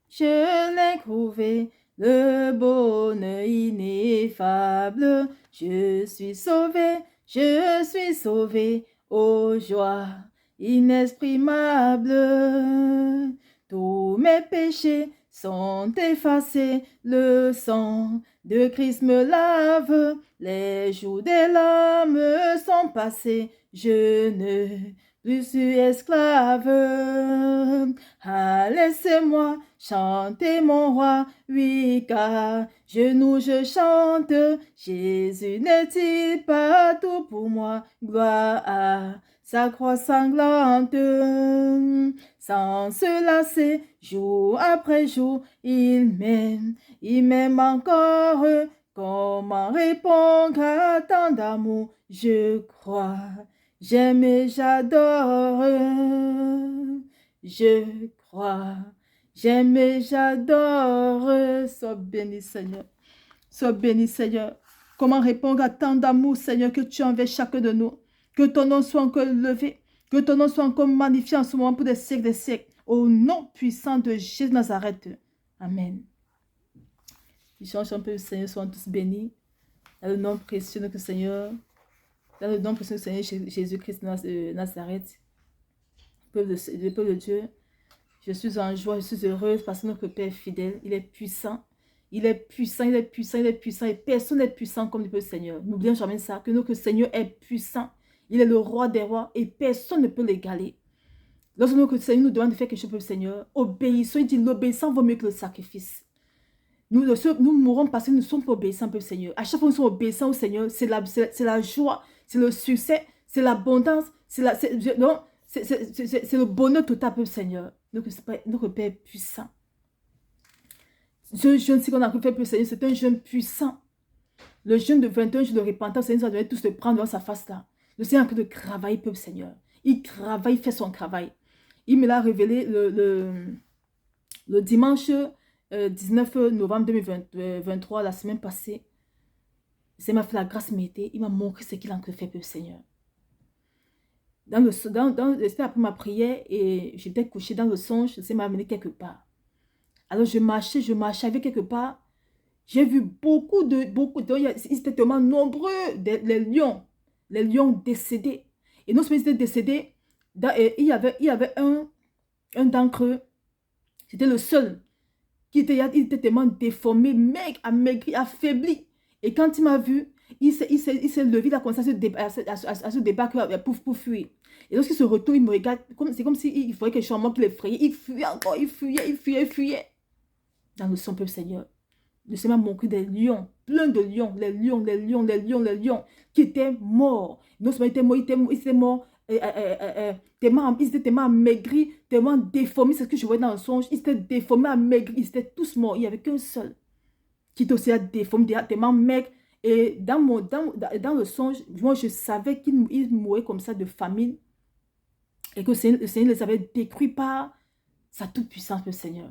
je l'ai trouvé, le bonheur ineffable. Je suis sauvé, ô joie inexprimable. Tous mes péchés sont effacés, le sang de Christ me lave, les jours des larmes sont passés, je ne plus suis esclave. Ah, laissez-moi chanter mon roi, oui, car genoux je chante, Jésus n'est-il pas tout pour moi, gloire à sa croix sanglante. Sans se lasser, jour après jour, il m'aime encore. Comment répondre à tant d'amour? Je crois, j'aime et j'adore. Je crois, j'aime et j'adore. Sois béni, Seigneur. Sois béni, Seigneur. Comment répondre à tant d'amour, Seigneur, que tu as envers chacun de nous? Que ton nom soit encore levé. Que ton nom soit encore magnifié en ce moment pour des siècles des siècles. Au nom puissant de Jésus de Nazareth. Amen. Change un peu, le Seigneur, soient tous bénis. Dans le nom précieux de notre Seigneur. Dans le nom précieux du Seigneur Jésus-Christ de Nazareth. Le peuple de Dieu. Je suis en joie, je suis heureuse parce que notre Père est fidèle. Il est puissant. Il est puissant, il est puissant, il est puissant. Et personne n'est puissant comme le Seigneur. N'oublions jamais ça, que notre Seigneur est puissant. Il est le roi des rois et personne ne peut l'égaler. Lorsque notre Seigneur nous demande de faire quelque chose pour le Seigneur, obéissons. Il dit l'obéissance vaut mieux que le sacrifice. Nous mourrons parce que nous sommes obéissants pour le Seigneur. À chaque fois que nous sommes obéissants au Seigneur, c'est la joie, c'est le succès, c'est l'abondance, c'est le bonheur total pour le Seigneur. Notre Père est puissant. Ce jeûne, si on a fait pour le Seigneur, c'est un jeûne puissant. Le jeûne de 21 jours de repentance, le Seigneur doit tous le prendre dans sa face là. Le Seigneur a en train de travailler pour le Seigneur. Il travaille, il fait son travail. Il me l'a révélé le dimanche 19 novembre 2023, la semaine passée. Le Seigneur m'a fait la grâce méritée. Il m'a montré ce qu'il a en train de faire pour le Seigneur. C'était après ma prière et j'étais couchée dans le songe. Le Seigneur m'a amené quelque part. Alors je marchais avec quelque part. J'ai vu beaucoup de ils étaient tellement nombreux, les lions décédés. Et non seulement ils étaient décédés, il y avait un d'entre eux, c'était le seul, il était tellement déformé, maigre, amaigri, affaibli. Et quand il m'a vu, il s'est levé, il a commencé à se débattre pour fuir. Et lorsqu'il se retourne, il me regarde, c'est comme s'il voyait quelque chose en moi qui l'effrayait. Il fuyait encore, il fuyait. Dans le son peuple Seigneur. Le Seigneur m'a montré des lions, plein de lions, les lions, qui étaient morts. Non seulement ils étaient morts, ils étaient tellement amaigris, tellement déformés, c'est ce que je voyais dans le songe. Ils étaient déformés, amaigris, ils étaient tous morts. Il n'y avait qu'un seul qui était aussi déformé, tellement maigre. Et dans le songe, moi je savais qu'ils mouraient comme ça de famine. Et que le Seigneur les avait détruits par sa toute puissance, le Seigneur.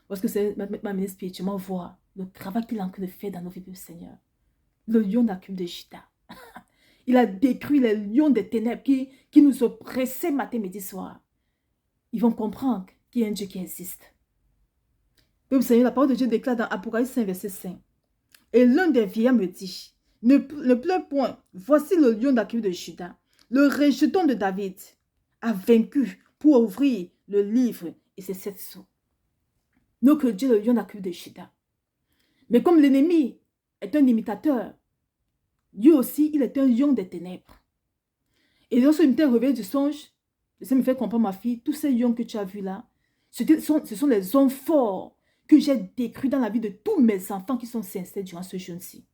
Parce que c'est m'a amené spirituellement voir le travail qu'il a en train de faire dans nos vies, le Seigneur. Le lion de la tribu de Juda. Il a détruit les lions des ténèbres qui nous oppressaient matin, midi, soir. Ils vont comprendre qu'il y a un Dieu qui existe. Le Seigneur, la parole de Dieu déclare dans Apocalypse 5, verset 5. Et l'un des vieillards me dit, ne pleure point, voici le lion de la tribu de Juda, le rejeton de David, a vaincu pour ouvrir le livre et ses 7 sceaux. Notre Dieu, le lion de la tribu de Juda. Mais comme l'ennemi est un imitateur, Dieu aussi, il est un lion des ténèbres. Et lorsque je me suis réveillé du songe, ça me fait comprendre, ma fille, tous ces lions que tu as vus là, ce sont les hommes forts que j'ai décrits dans la vie de tous mes enfants qui sont sincères durant ce jeûne-ci.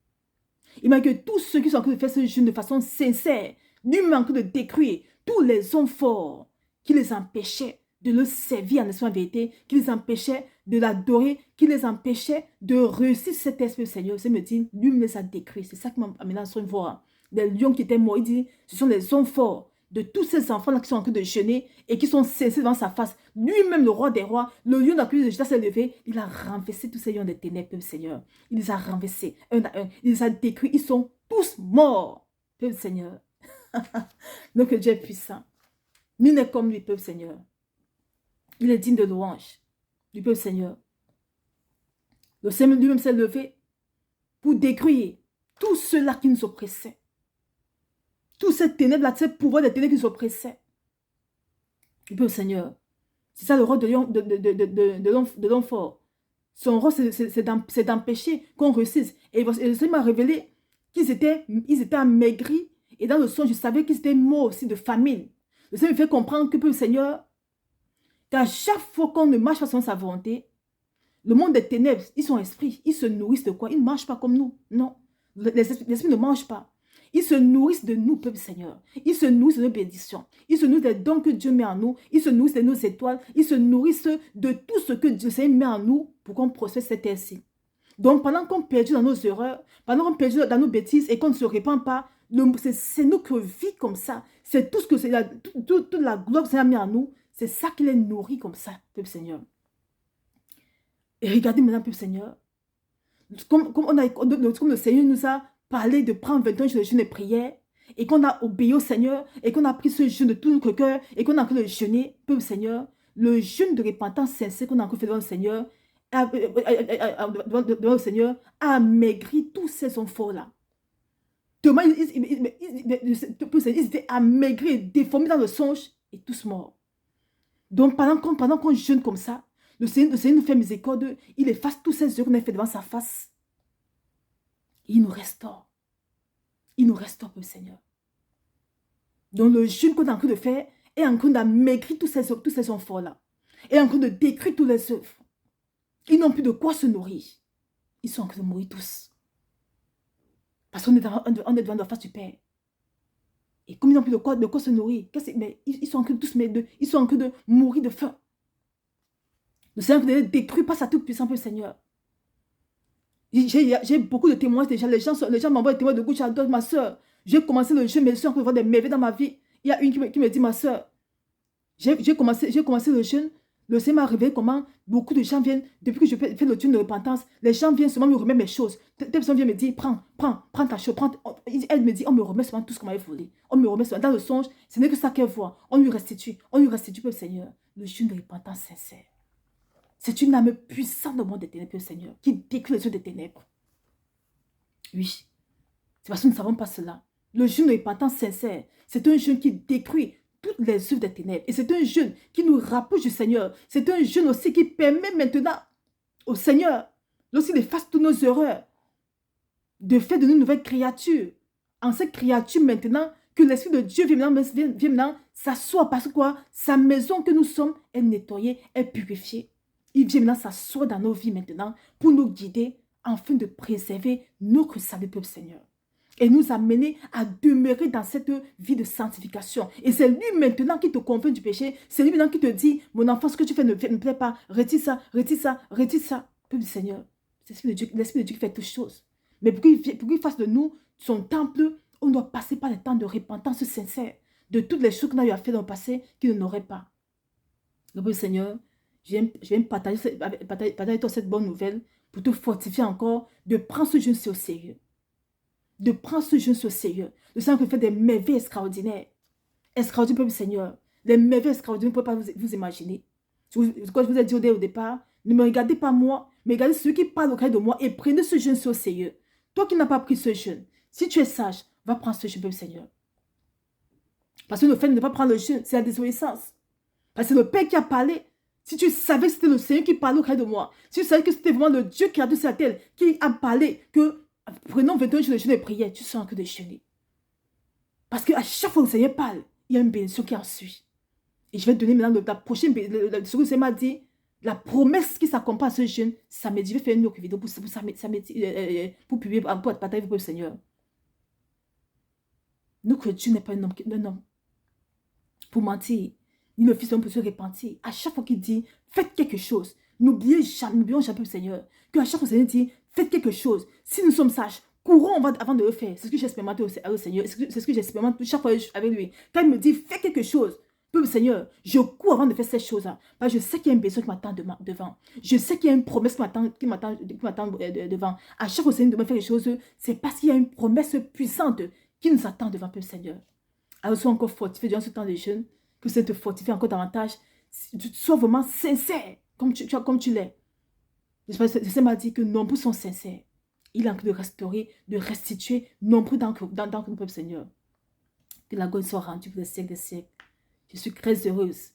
Il m'a dit que tous ceux qui sont en train de faire ce jeûne de façon sincère, lui-même en train de décrire tous les hommes forts qui les empêchaient de le servir en esprit en vérité, qui les empêchait de l'adorer, qui les empêchait de réussir cet esprit, Seigneur. C'est me dit, lui me les a décrits. C'est ça qui m'a amené à son voir. Les lions qui étaient morts, il dit, ce sont les hommes forts de tous ces enfants-là qui sont en train de jeûner et qui sont cessés dans sa face. Lui-même, le roi des rois, le lion d'accusé de Juda s'est levé, il a renversé tous ces lions des ténèbres, Seigneur. Il les a renversés un à un. Il les a décrits. Ils sont tous morts, Peuple Seigneur. Donc Dieu est puissant. Nul n'est comme lui, Peuple Seigneur. Il est digne de louange. du peuple Seigneur. Le Seigneur lui-même s'est levé pour détruire tout cela qui nous oppressait. Tout cette ténèbres-là, ce pouvoir des ténèbres qui nous oppressait. Du peuple Seigneur. C'est ça le rôle de l'homme fort. Son rôle, c'est d'empêcher qu'on réussisse. Et le Seigneur m'a révélé qu'ils étaient amaigris. Et dans le songe, je savais qu'ils étaient morts aussi de famine. Le Seigneur me fait comprendre que le Seigneur, qu'à chaque fois qu'on ne marche pas selon sa volonté, le monde des ténèbres, ils sont esprits. Ils se nourrissent de quoi? Ils ne mangent pas comme nous. Non. Les esprits ne mangent pas. Ils se nourrissent de nous, peuple Seigneur. Ils se nourrissent de nos bénédictions. Ils se nourrissent des dons que Dieu met en nous. Ils se nourrissent de nos étoiles. Ils se nourrissent de tout ce que Dieu met en nous pour qu'on prospère cette terre-ci. Donc, pendant qu'on perdue dans nos erreurs, pendant qu'on perdue dans nos bêtises et qu'on ne se répand pas, c'est notre vie comme ça. C'est tout ce que toute la gloire que Seigneur a mis en nous. C'est ça qui les nourrit comme ça, peuple Seigneur. Et regardez maintenant, peuple Seigneur. Comme le Seigneur nous a parlé de prendre 21 jours de jeûne et prière, et qu'on a obéi au Seigneur, et qu'on a pris ce jeûne de tout notre cœur, et qu'on a cru le jeûner, peuple Seigneur, le jeûne de repentance sincère qu'on a fait devant le Seigneur, devant le Seigneur, a amaigri tous ces enfants-là. Ils étaient amaigris, déformés dans le songe, et tous morts. Donc pendant qu'on jeûne comme ça, le Seigneur nous fait miséricorde, il efface tous ces yeux qu'on a fait devant sa face. Il nous restaure. Il nous restaure, le Seigneur. Donc le jeûne qu'on est en train de faire est en train d'amaigrir tous ces enfants-là. Et en train de détruire tous les œuvres. Ils n'ont plus de quoi se nourrir. Ils sont en train de mourir tous. Parce qu'on est devant la face du Père. Et comme ils n'ont plus de quoi se nourrir, mais ils sont en train de mourir de faim. Le Seigneur est détruit par sa toute puissance, le Seigneur. J'ai beaucoup de témoignages déjà. Les gens m'envoient des témoignages de gauche à droite. Ma soeur, j'ai commencé le jeûne, mais je suis en train de voir des merveilles dans ma vie. Il y a une qui me dit, ma soeur, j'ai commencé le jeûne. Le Seigneur m'a révélé comment beaucoup de gens viennent, depuis que je fais le jeûne de repentance, les gens viennent seulement me remettre mes choses. Des personnes viennent me dire, prends ta chose. Elle me dit, on me remet seulement tout ce qu'on m'avait volé. On me remet seulement. Dans le songe, ce n'est que ça qu'elle voit. On lui restitue, le Seigneur. Le jeûne de repentance sincère. C'est une âme puissante au monde des ténèbres, Seigneur, qui décrit les yeux des ténèbres. Oui, c'est parce que nous ne savons pas cela. Le jeûne de repentance sincère, c'est un jeûne qui détruit toutes les œuvres des ténèbres. Et c'est un jeûne qui nous rapproche du Seigneur. C'est un jeûne aussi qui permet maintenant au Seigneur, lorsqu'il efface toutes nos erreurs, de faire de nous une nouvelle créature. En cette créature maintenant, que l'Esprit de Dieu vient maintenant s'asseoir parce que quoi? Sa maison que nous sommes est nettoyée, est purifiée. Il vient maintenant s'asseoir dans nos vies maintenant pour nous guider afin de préserver notre salut, peuple Seigneur. Et nous amener à demeurer dans cette vie de sanctification. Et c'est lui maintenant qui te convainc du péché. C'est lui maintenant qui te dit, mon enfant, ce que tu fais ne me plaît pas. Retire ça, retire ça, retire ça. Peuple Seigneur, c'est l'Esprit de Dieu qui fait toutes choses. Mais pour qu'il fasse de nous son temple, on doit passer par les temps de repentance sincère de toutes les choses qu'on a eu à faire dans le passé qu'il n'aurait pas. Le Peuple Seigneur, je viens partager avec toi cette bonne nouvelle pour te fortifier encore de prendre ce jeûne au sérieux. De prendre ce jeûne au sérieux. Le Seigneur peut faire des merveilles extraordinaires. Extraordinaires, Peuple Seigneur. Les merveilles extraordinaires, vous ne pouvez pas vous imaginer. Quand je vous ai dit au départ, ne me regardez pas moi, mais regardez ceux qui parlent auprès de moi et prenez ce jeûne au sérieux. Toi qui n'as pas pris ce jeûne, si tu es sage, va prendre ce jeûne, Peuple Seigneur. Parce que le fait de ne pas prendre le jeûne, c'est la désobéissance. Parce que le Père qui a parlé, si tu savais que c'était le Seigneur qui parlait auprès de moi, si tu savais que c'était vraiment le Dieu qui a créé sur la terre, qui a parlé, que prenons 21 jours de jeûne et prière, tu seras en train de jeûner. Parce qu'à chaque fois que le Seigneur parle, il y a une bénédiction qui en suit. Et je vais te donner maintenant la prochaine, ce que le Seigneur m'a dit, la promesse qui s'accompagne à ce jeûne, samedi, je vais faire une autre vidéo pour publier, pour partager avec le Seigneur. Notre Dieu n'est pas un homme pour mentir, ni le Fils de l'homme pour se repentir. À chaque fois qu'il dit, faites quelque chose, n'oublions jamais le Seigneur, qu'à chaque fois que le Seigneur dit, faites quelque chose, si nous sommes sages, courons avant de le faire. C'est ce que j'expérimente au Seigneur, c'est ce que j'expérimente chaque fois avec lui. Quand il me dit, fais quelque chose, Peuple Seigneur, je cours avant de faire ces choses-là. Parce que je sais qu'il y a une besoin qui m'attend devant. Je sais qu'il y a une promesse qui m'attend devant. À chaque fois que le Seigneur demande de faire les choses, c'est parce qu'il y a une promesse puissante qui nous attend devant, Peuple Seigneur. Alors, sois encore fortifié durant ce temps de jeûne, que ça te fortifie encore davantage. Sois vraiment sincère comme tu l'es. Le Seigneur m'a dit que nombreux sont sincères. Il est en train de restaurer, de restituer nombreux dans le peuple, Seigneur. Que la gloire soit rendue pour les siècles des siècles. Je suis très heureuse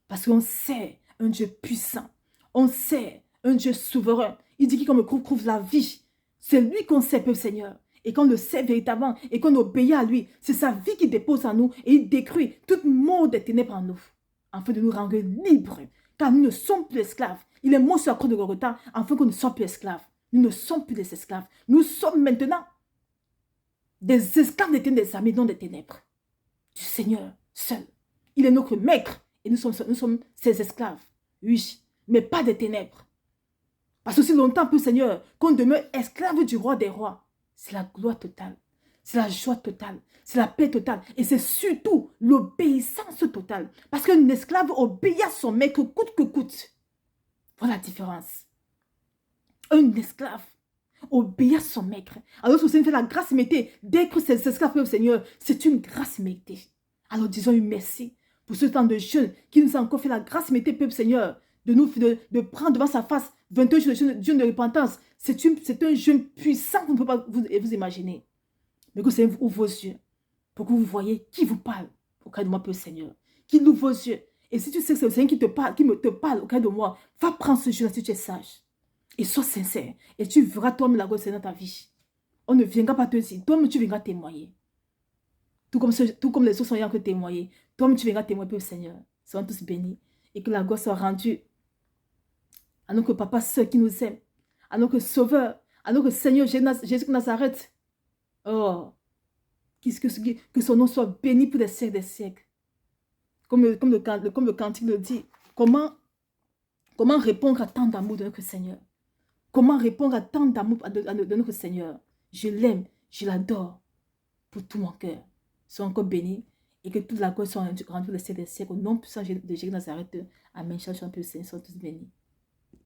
parce qu'on sait un Dieu puissant. On sait un Dieu souverain. Il dit qu'il me couvre la vie. C'est lui qu'on sait, peuple Seigneur. Et qu'on le sait véritablement et qu'on obéit à lui. C'est sa vie qui dépose en nous et il détruit toute mort des ténèbres en nous. Afin de nous rendre libres. Car nous ne sommes plus esclaves. Il est mort sur la croix de Golgotha afin que nous ne soyons plus esclaves. Nous ne sommes plus des esclaves. Nous sommes maintenant des esclaves des ténèbres, des amis, non des ténèbres. Du Seigneur seul. Il est notre maître et nous sommes ses esclaves. Oui, mais pas des ténèbres. Parce que si longtemps, peu Seigneur, qu'on demeure esclave du roi des rois, c'est la gloire totale, c'est la joie totale, c'est la paix totale et c'est surtout l'obéissance totale. Parce qu'un esclave obéit à son maître coûte que coûte. Voilà la différence. Un esclave obéit à son maître. Alors que le Seigneur fait la grâce méritée d'être ses esclaves au Seigneur, c'est une grâce méritée. Alors disons une merci pour ce temps de jeûne qui nous a encore fait la grâce méritée, peuple Seigneur, de prendre devant sa face 21 jours de jeûne de repentance. C'est un jeûne puissant que vous ne pouvez pas vous imaginer. Mais que le Seigneur ouvre vos yeux pour que vous voyez qui vous parle auprès de moi, peuple Seigneur. Qu'il ouvre vos yeux. Et si tu sais que c'est le Seigneur qui te parle auprès de moi, va prendre ce jeûne si tu es sage. Et sois sincère. Et tu verras toi-même la gloire dans ta vie. On ne viendra pas te dire. Toi-même, tu viendras témoigner. Tout comme les autres sont ayant que témoigner. Toi-même, tu viendras témoigner, peuple Seigneur. Soyons tous bénis. Et que la gloire soit rendue à notre Papa seul qui nous aime. À notre Sauveur. À notre Seigneur Jésus de Nazareth. Oh. Que son nom soit béni pour les siècles des siècles. Comme le cantique le dit. Comment répondre à tant d'amour de notre Seigneur? Comment répondre à tant d'amour de notre Seigneur? Je l'aime, je l'adore pour tout mon cœur. Sois encore béni et que toute la gloire soit rendue pour les siècles des siècles. Au nom puissant de Jésus de Nazareth. Amen. Chacun peut le Seigneur, sois tous bénis.